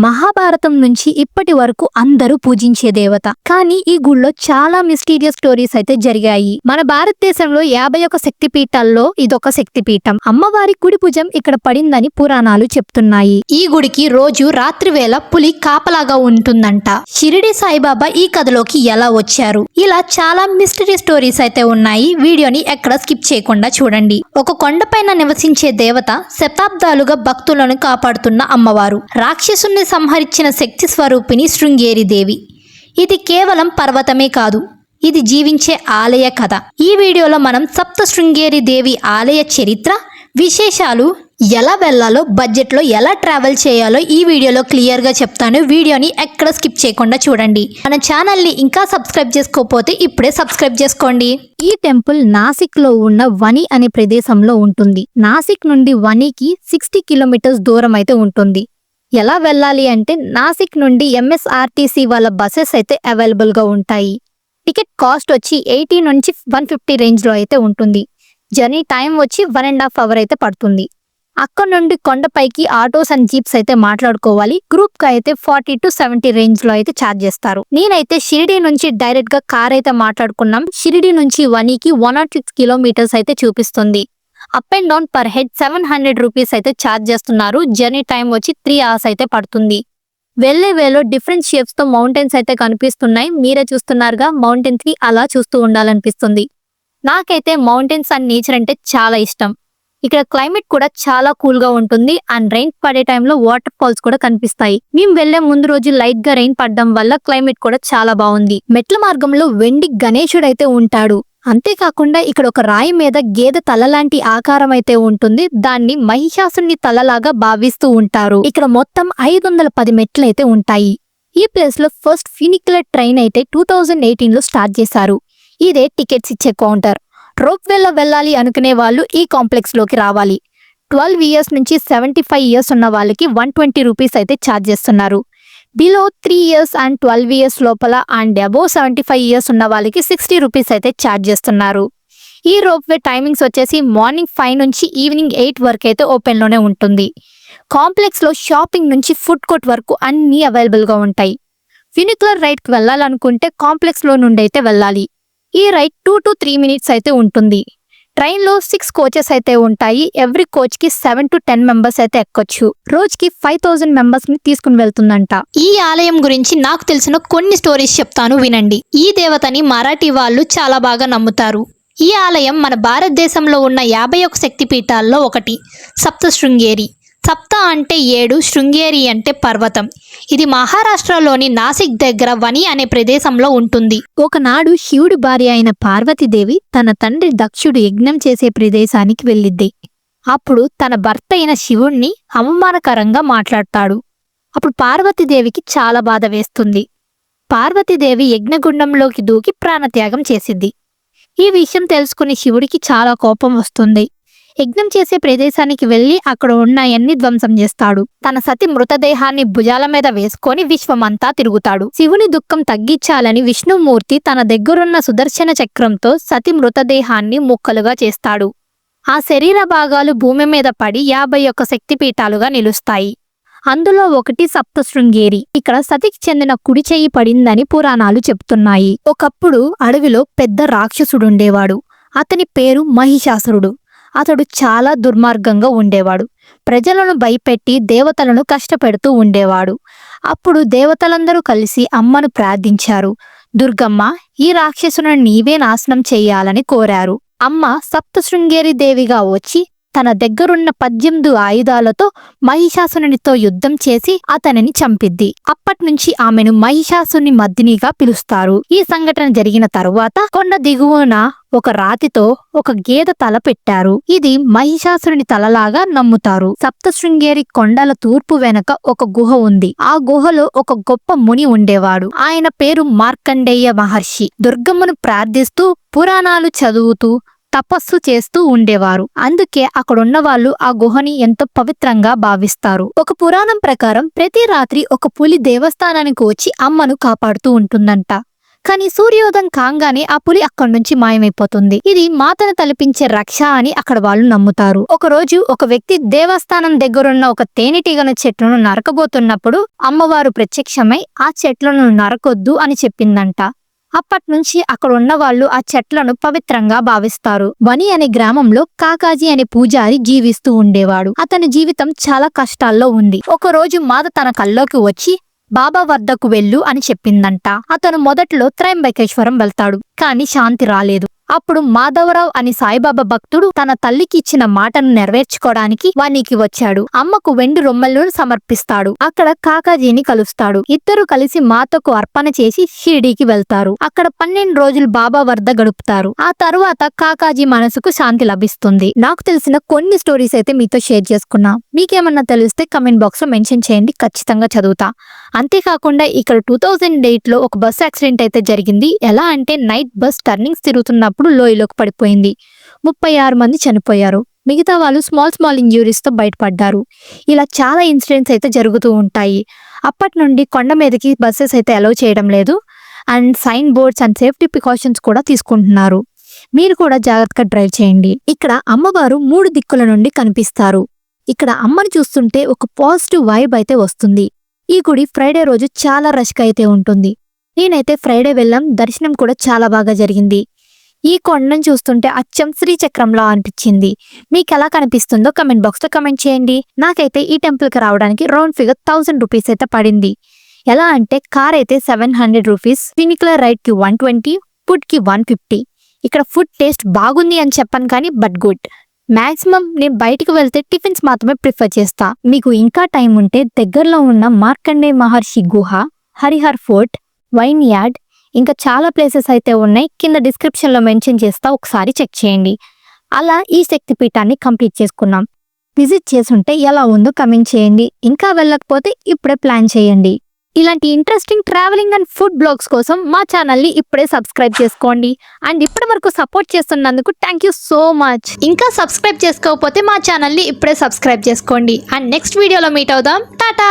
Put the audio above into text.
మహాభారతం నుంచి ఇప్పటి వరకు అందరూ పూజించే దేవత. కానీ ఈ గుళ్ళో చాలా మిస్టీరియస్ స్టోరీస్ అయితే జరిగాయి. మన భారతదేశంలో 51 శక్తి పీఠాల్లో ఇదొక శక్తి పీఠం. అమ్మవారి కుడి భుజం ఇక్కడ పడిందని పురాణాలు చెప్తున్నాయి. ఈ గుడికి రోజు రాత్రి వేళ పులి కాపలాగా ఉంటుందంట. షిరిడి సాయిబాబా ఈ కథలోకి ఎలా వచ్చారు? ఇలా చాలా మిస్టరీ స్టోరీస్ అయితే ఉన్నాయి. వీడియోని ఎక్కడ స్కిప్ చేయకుండా చూడండి. ఒక కొండపైన నివసించే దేవత, శతాబ్దాలుగా భక్తులను కాపాడుతున్న అమ్మవారు, రాక్షసుని సంహరించిన శక్తి స్వరూపిణి శృంగేరి దేవి. ఇది కేవలం పర్వతమే కాదు, ఇది జీవించే ఆలయ కథ. ఈ వీడియోలో మనం సప్త శృంగేరి దేవి ఆలయ చరిత్ర, విశేషాలు, ఎలా వెళ్ళాలో, బడ్జెట్లో ఎలా ట్రావెల్ చేయాలో ఈ వీడియోలో క్లియర్గా చెప్తాను. వీడియోని ఎక్కడ స్కిప్ చేయకుండా చూడండి. మన ఛానల్ని ఇంకా సబ్స్క్రైబ్ చేసుకోకపోతే ఇప్పుడే సబ్స్క్రైబ్ చేసుకోండి. ఈ టెంపుల్ నాసిక్లో ఉన్న వని అనే ప్రదేశంలో ఉంటుంది. నాసిక్ నుండి వనికి 60 కిలోమీటర్స్ దూరం అయితే ఉంటుంది. ఎలా వెళ్ళాలి అంటే నాసిక్ నుండి MSRTC వాళ్ళ బస్సెస్ అయితే అవైలబుల్గా ఉంటాయి. టికెట్ కాస్ట్ వచ్చి 80 నుంచి 150 రేంజ్లో అయితే ఉంటుంది. జర్నీ టైం వచ్చి 1.5 అవర్ అయితే పడుతుంది. అక్కడ నుండి కొండపైకి ఆటోస్ అండ్ జీప్స్ అయితే మాట్లాడుకోవాలి. గ్రూప్ గా అయితే 40 to 70 రేంజ్ లో అయితే ఛార్జ్ చేస్తారు. నేనైతే షిరిడి నుంచి డైరెక్ట్ గా కార్ అయితే మాట్లాడుకున్నాం. షిరిడి నుంచి వనికి 106 కిలోమీటర్స్ అయితే చూపిస్తుంది. Up and down per head 700 rupees అయితే ఛార్జ్ చేస్తున్నారు. జర్నీ టైం వచ్చి 3 అవర్స్ అయితే పడుతుంది. వెళ్లే వేలో డిఫరెంట్ షేప్స్ తో మౌంటైన్స్ అయితే కనిపిస్తున్నాయి. మీరే చూస్తున్నారుగా, మౌంటైన్స్ కి అలా చూస్తూ ఉండాలనిపిస్తుంది. నాకైతే మౌంటైన్స్ అండ్ నేచర్ అంటే చాలా ఇష్టం. ఇక్కడ క్లైమేట్ కూడా చాలా కూల్ గా ఉంటుంది అండ్ రెయిన్ పడే టైంలో వాటర్ ఫాల్స్ కూడా కనిపిస్తాయి. మేము వెళ్లే ముందు రోజు లైట్ గా రెయిన్ పడడం వల్ల క్లైమేట్ కూడా చాలా బాగుంది. మెట్ల మార్గంలో వెండి గణేశుడు అయితే ఉంటాడు. అంతేకాకుండా ఇక్కడ ఒక రాయి మీద గేదె తల లాంటి ఆకారం అయితే ఉంటుంది. దాన్ని మహిషాసుని తలలాగా భావిస్తూ ఉంటారు. ఇక్కడ మొత్తం 510 మెట్లు అయితే ఉంటాయి. ఈ ప్లేస్ లో ఫస్ట్ ఫినిక్యులర్ ట్రైన్ అయితే 2018 లో స్టార్ట్ చేశారు. ఇదే టికెట్స్ ఇచ్చే కౌంటర్. రోప్ వేలో వెళ్ళాలి అనుకునే వాళ్ళు ఈ కాంప్లెక్స్ లోకి రావాలి. 12 ఇయర్స్ నుంచి 75 ఇయర్స్ ఉన్న వాళ్ళకి 120 రూపీస్ అయితే ఛార్జ్ చేస్తున్నారు. బిలో 3 ఇయర్స్ అండ్ 12 ఇయర్స్ లోపల అండ్ అబోవ్ 75 ఇయర్స్ ఉన్న వాళ్ళకి 60 రూపీస్ అయితే ఛార్జ్ చేస్తున్నారు. ఈ రోప్ వే టైమింగ్స్ వచ్చేసి మార్నింగ్ 5 నుంచి ఈవినింగ్ 8 వరకు అయితే ఓపెన్ లోనే ఉంటుంది. కాంప్లెక్స్ లో షాపింగ్ నుంచి ఫుడ్ కోర్ట్ వరకు అన్ని అవైలబుల్ గా ఉంటాయి. ఫినిక్యులర్ రైడ్ కి వెళ్ళాలనుకుంటే కాంప్లెక్స్ లో నుండి అయితే వెళ్ళాలి. ఈ రైడ్ 2 to 3 మినిట్స్ అయితే ఉంటుంది. ట్రైన్ లో 6 కోచెస్ అయితే ఉంటాయి. ఎవ్రీ కోచ్ కి 7 to 10 మెంబర్స్ అయితే ఎక్కొచ్చు. రోజుకి 5000 మెంబర్స్ ని తీసుకుని వెళ్తుందంట. ఈ ఆలయం గురించి నాకు తెలిసిన కొన్ని స్టోరీస్ చెప్తాను, వినండి. ఈ దేవతని మరాఠీ వాళ్ళు చాలా బాగా నమ్ముతారు. ఈ ఆలయం మన భారతదేశంలో ఉన్న 51 శక్తి పీఠాల్లో ఒకటి. సప్త శృంగేరి. సప్త అంటే 7, శృంగేరి అంటే పర్వతం. ఇది మహారాష్ట్రలోని నాసిక్ దగ్గర వని అనే ప్రదేశంలో ఉంటుంది. ఒకనాడు శివుడి భార్య అయిన పార్వతీదేవి తన తండ్రి దక్షుడు యజ్ఞం చేసే ప్రదేశానికి వెళ్ళిద్ది. అప్పుడు తన భర్త అయిన శివుణ్ణి అవమానకరంగా మాట్లాడతాడు. అప్పుడు పార్వతీదేవికి చాలా బాధ వేస్తుంది. పార్వతీదేవి యజ్ఞగుండంలోకి దూకి ప్రాణత్యాగం చేసిద్ది. ఈ విషయం తెలుసుకుని శివుడికి చాలా కోపం వస్తుంది. యజ్ఞం చేసే ప్రదేశానికి వెళ్లి అక్కడ ఉన్నాయన్ని ధ్వంసం చేస్తాడు. తన సతి మృతదేహాన్ని భుజాల మీద వేసుకొని విశ్వమంతా తిరుగుతాడు. శివుని దుఃఖం తగ్గించాలని విష్ణుమూర్తి తన దగ్గరున్న సుదర్శన చక్రంతో సతి మృతదేహాన్ని ముక్కలుగా చేస్తాడు. ఆ శరీర భాగాలు భూమి మీద పడి 51 శక్తిపీఠాలుగా నిలుస్తాయి. అందులో ఒకటి సప్త శృంగేరి. ఇక్కడ సతికి చెందిన కుడి చెయ్యి పడిందని పురాణాలు చెప్తున్నాయి. ఒకప్పుడు అడవిలో పెద్ద రాక్షసుడుండేవాడు. అతని పేరు మహిషాసురుడు. అతడు చాలా దుర్మార్గంగా ఉండేవాడు. ప్రజలను భయపెట్టి దేవతలను కష్టపెడుతూ ఉండేవాడు. అప్పుడు దేవతలందరూ కలిసి అమ్మను ప్రార్థించారు. దుర్గమ్మ, ఈ రాక్షసుని నీవే నాశనం చెయ్యాలని కోరారు. అమ్మ సప్త శృంగేరి దేవిగా వచ్చి తన దగ్గరున్న 18 ఆయుధాలతో మహిషాసునితో యుద్ధం చేసి అతనిని చంపిద్ది. అప్పట్నుంచి ఆమెను మహిషాసుని మర్దినిగా పిలుస్తారు. ఈ సంఘటన జరిగిన తరువాత కొండ దిగువన ఒక రాతితో ఒక గేదె తల పెట్టారు. ఇది మహిషాసురుని తలలాగా నమ్ముతారు. సప్త శృంగేరి కొండల తూర్పు వెనక ఒక గుహ ఉంది. ఆ గుహలో ఒక గొప్ప ముని ఉండేవాడు. ఆయన పేరు మార్కండేయ మహర్షి. దుర్గమ్మను ప్రార్థిస్తూ పురాణాలు చదువుతూ తపస్సు చేస్తూ ఉండేవారు. అందుకే అక్కడున్న వాళ్ళు ఆ గుహని ఎంతో పవిత్రంగా భావిస్తారు. ఒక పురాణం ప్రకారం ప్రతి రాత్రి ఒక పులి దేవస్థానానికి వచ్చి అమ్మను కాపాడుతూ ఉంటుందంట. కానీ సూర్యోదయం కాగానే ఆ పులి అక్కడి నుంచి మాయమైపోతుంది. ఇది మాతను తలపించే రక్ష అని అక్కడ వాళ్ళు నమ్ముతారు. ఒక రోజు ఒక వ్యక్తి దేవస్థానం దగ్గరున్న ఒక తేనెటీగన చెట్లను నరకబోతున్నప్పుడు అమ్మవారు ప్రత్యక్షమై ఆ చెట్లను నరకొద్దు అని చెప్పిందంట. అప్పటి నుంచి అక్కడ ఉన్న వాళ్ళు ఆ చెట్లను పవిత్రంగా భావిస్తారు. వని అనే గ్రామంలో కాకాజీ అనే పూజారి జీవిస్తూ ఉండేవాడు. అతని జీవితం చాలా కష్టాల్లో ఉంది. ఒక రోజు మాత తన కల్లోకి వచ్చి బాబా వద్దకు వెళ్ళు అని చెప్పిందంట. అతను మొదట్లో త్రయంబకేశ్వరం వెళ్తాడు, కానీ శాంతి రాలేదు. అప్పుడు మాధవరావు అని సాయిబాబా భక్తుడు తన తల్లికి ఇచ్చిన మాటను నెరవేర్చుకోవడానికి వానికి వచ్చాడు. అమ్మకు వెండి రొమ్మలను సమర్పిస్తాడు. అక్కడ కాకాజీని కలుస్తాడు. ఇద్దరు కలిసి మాతకు అర్పణ చేసి షిరిడీకి వెళ్తారు. అక్కడ 12 రోజులు బాబా వద్ద గడుపుతారు. ఆ తరువాత కాకాజీ మనసుకు శాంతి లభిస్తుంది. నాకు తెలిసిన కొన్ని స్టోరీస్ అయితే మీతో షేర్ చేసుకున్నా. మీకేమన్నా తెలిస్తే కమెంట్ బాక్స్ లో మెన్షన్ చేయండి, ఖచ్చితంగా చదువుతా. అంతేకాకుండా ఇక్కడ 2008 లో ఒక బస్ యాక్సిడెంట్ అయితే జరిగింది. ఎలా అంటే నైట్ బస్ టర్నింగ్స్ తిరుగుతున్నప్పుడు లోయలోకి పడిపోయింది. 36 మంది చనిపోయారు. మిగతా వాళ్ళు స్మాల్ ఇంజ్యూరీస్ తో బయటపడ్డారు. ఇలా చాలా ఇన్సిడెంట్స్ అయితే జరుగుతూ ఉంటాయి. అప్పటి నుండి కొండ మీదకి బస్సెస్ అయితే అలౌ చేయడం లేదు. And sign boards and safety precautions కూడా తీసుకుంటున్నారు. మీరు కూడా జాగ్రత్తగా డ్రైవ్ చేయండి. ఇక్కడ అమ్మవారు 3 దిక్కుల నుండి కనిపిస్తారు. ఇక్కడ అమ్మని చూస్తుంటే ఒక పాజిటివ్ వైబ్ అయితే వస్తుంది. ఈ గుడి ఫ్రైడే రోజు చాలా రష్గా అయితే ఉంటుంది. నేనైతే ఫ్రైడే వెళ్ళాం, దర్శనం కూడా చాలా బాగా జరిగింది. ఈ కొండను చూస్తుంటే అచ్చం శ్రీచక్రంలా అనిపించింది. మీకు ఎలా కనిపిస్తుందో కమెంట్ బాక్స్ లో కమెంట్ చేయండి. నాకైతే ఈ టెంపుల్ కి రావడానికి రౌండ్ ఫిగర్ 1000 రూపీస్ అయితే పడింది. ఎలా అంటే కార్ అయితే 700 రూపీస్, వెహికల్ రైడ్ కి 120, ఫుడ్ కి 150. ఇక్కడ ఫుడ్ టేస్ట్ బాగుంది అని చెప్పను కానీ బట్ గుడ్. మాక్సిమం నేను బయటకు వెళ్తే టిఫిన్స్ మాత్రమే ప్రిఫర్ చేస్తా. మీకు ఇంకా టైం ఉంటే దగ్గరలో ఉన్న మార్కండే మహర్షి గుహ, హరిహర్ ఫోర్ట్, వైన్ యార్డ్, ఇంకా చాలా ప్లేసెస్ అయితే ఉన్నాయి. కింద డిస్క్రిప్షన్ లో మెన్షన్ చేస్తా, ఒకసారి చెక్ చేయండి. అలా ఈ శక్తిపీఠాన్ని కంప్లీట్ చేసుకున్నాం. విజిట్ చేసుంటే ఎలా ఉందో కమెంట్ చేయండి. ఇంకా వెళ్ళకపోతే ఇప్పుడే ప్లాన్ చేయండి. ఇలాంటి interesting travelling and food blogs కోసం మా ఛానల్ని ఇప్పుడే సబ్స్క్రైబ్ చేసుకోండి. అండ్ ఇప్పటి వరకు సపోర్ట్ చేస్తున్నందుకు థ్యాంక్ యూ సో మచ్. ఇంకా సబ్స్క్రైబ్ చేసుకోకపోతే మా ఛానల్ని ఇప్పుడే సబ్స్క్రైబ్ చేసుకోండి. అండ్ నెక్స్ట్ వీడియోలో మీట్ అవుదాం. టాటా.